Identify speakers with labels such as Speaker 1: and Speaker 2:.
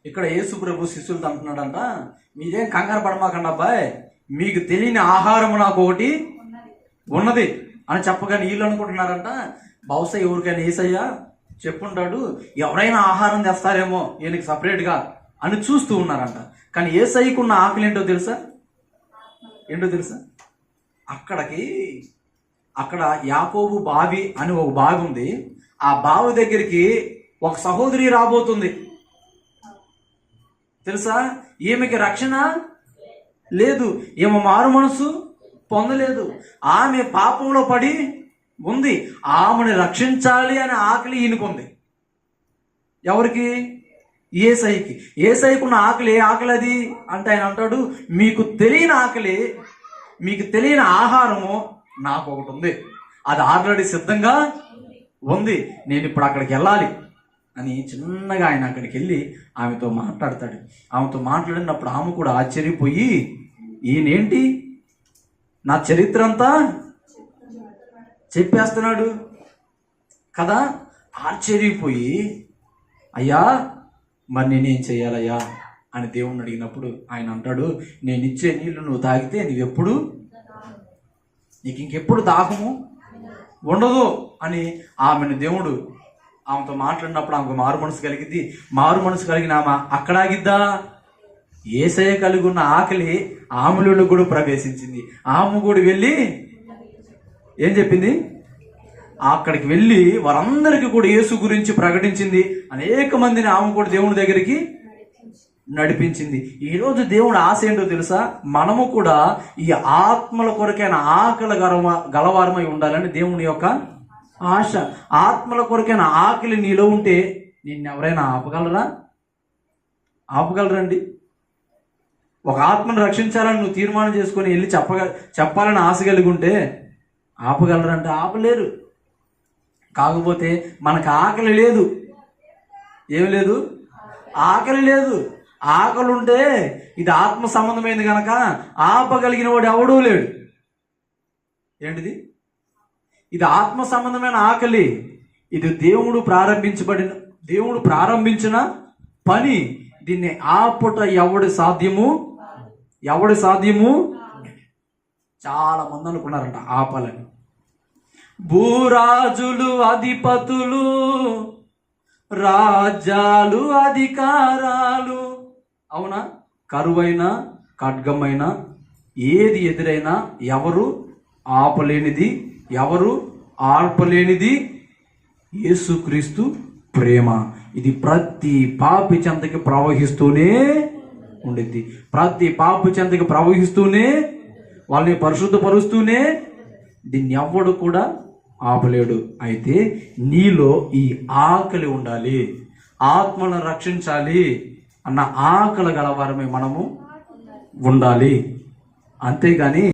Speaker 1: ఇక్కడ యేసు ప్రభు శిష్యులతో అంటున్నాడంట, మీరేం కంగారు పడమాకండి అబ్బాయి, మీకు తెలియని ఆహారము నాకు ఒకటి ఉన్నది అని చెప్పగానే వీళ్ళు అనుకుంటున్నారంట, బహుశా ఎవరికైనా యేసయ్యా చెప్పుంటాడు, ఎవరైనా ఆహారం తెస్తారేమో ఈయనకి సపరేట్గా అని చూస్తూ ఉన్నారంట. కానీ యేసయ్యకున్న ఆకలి ఏంటో తెలుసా? అక్కడ యాకోబు బావి అని ఒక బావి ఉంది. ఆ బావి దగ్గరికి ఒక సహోదరి రాబోతుంది. తెలుసా? ఈమెకి రక్షణ లేదు, ఈమె మారు మనసు పొందలేదు, ఆమె పాపంలో పడి ఉంది. ఆమెను రక్షించాలి అనే ఆకలి ఈయనకుంది. ఎవరికి? యేసయ్యకి. యేసయ్యకున్న ఆకలి ఏ ఆకలి అది అంటే ఆయన అంటాడు, మీకు తెలియని ఆకలి, మీకు తెలియని ఆహారము నాకు ఒకటి ఉంది, అది ఆల్రెడీ సిద్ధంగా ఉంది, నేను ఇప్పుడు అక్కడికి వెళ్ళాలి అని చిన్నగా ఆయన అక్కడికి వెళ్ళి ఆమెతో మాట్లాడతాడు. ఆమెతో మాట్లాడినప్పుడు ఆమె కూడా ఆశ్చర్యపోయి, ఈయనేంటి నా చరిత్ర అంతా చెప్పేస్తున్నాడు కదా. ఆశ్చర్యపోయి, అయ్యా మరి నేనేం చెయ్యాలయ్యా అని దేవుణ్ణి అడిగినప్పుడు ఆయన అంటాడు, నేను ఇచ్చే నీళ్లు నువ్వు తాగితే నీకు ఇంకెప్పుడు దాహము ఉండదు అని ఆమెను దేవుడు ఆమెతో మాట్లాడినప్పుడు ఆమెకు మారు మనసు కలిగింది. మారు మనసు కలిగిన ఆమె అక్కడ ఆగిద్దా? యేసయ్య కలిగి ఉన్న ఆకలి ఆమెలో కూడా ప్రవేశించింది. ఆమె కూడా వెళ్ళి ఏం చెప్పింది? అక్కడికి వెళ్ళి వారందరికీ కూడా యేసు గురించి ప్రకటించింది. అనేక మందిని ఆమె కూడా దేవుని దగ్గరికి నడిపించింది. ఈరోజు దేవుడు ఆశ ఏంటో తెలుసా? మనము కూడా ఈ ఆత్మల కొరకైన ఆకలి గలవారమై ఉండాలని దేవుని యొక్క ఆశ. ఆత్మల కొరకైన ఆకలి నీలో ఉంటే నిన్నెవరైనా ఆపగలరండి? ఒక ఆత్మను రక్షించాలని నువ్వు తీర్మానం చేసుకొని వెళ్ళి చెప్పాలని ఆశ కలిగి ఉంటే ఆపగలరంటే ఆపలేరు. కాకపోతే మనకు ఆకలి లేదు. ఏమి లేదు? ఆకలి లేదు. ఆకలి ఉంటే ఇది ఆత్మ సంబంధమైంది కనుక ఆపగలిగిన వాడు ఎవడూ లేడు. ఏంటిది? ఇది ఆత్మ సంబంధమైన ఆకలి. ఇది దేవుడు ప్రారంభించిన పని. దీన్ని ఆపుట ఎవడి సాధ్యము? చాలా మంది అనుకున్నారంట ఆపాలని. భూరాజులు, అధిపతులు, రాజ్యాలు, అధికారాలు, అవునా? కరువైన ఖడ్గమైన ఏది ఎదురైనా ఎవరు ఆపలేనిది, ఎవరు ఆర్పలేనిది యేసుక్రీస్తు ప్రేమ. ఇది ప్రతి పాపి చెంతకి ప్రవహిస్తూనే ఉండిద్ది. ప్రతి పాపి చెంతకి ప్రవహిస్తూనే వాళ్ళని పరిశుద్ధపరుస్తూనే దీన్ని ఎవ్వడు కూడా ఆపలేడు. అయితే నీలో ఈ ఆకలి ఉండాలి, ఆత్మను రక్షించాలి అన్న ఆకలి గలవారమే మనము ఉండాలి. అంతేగాని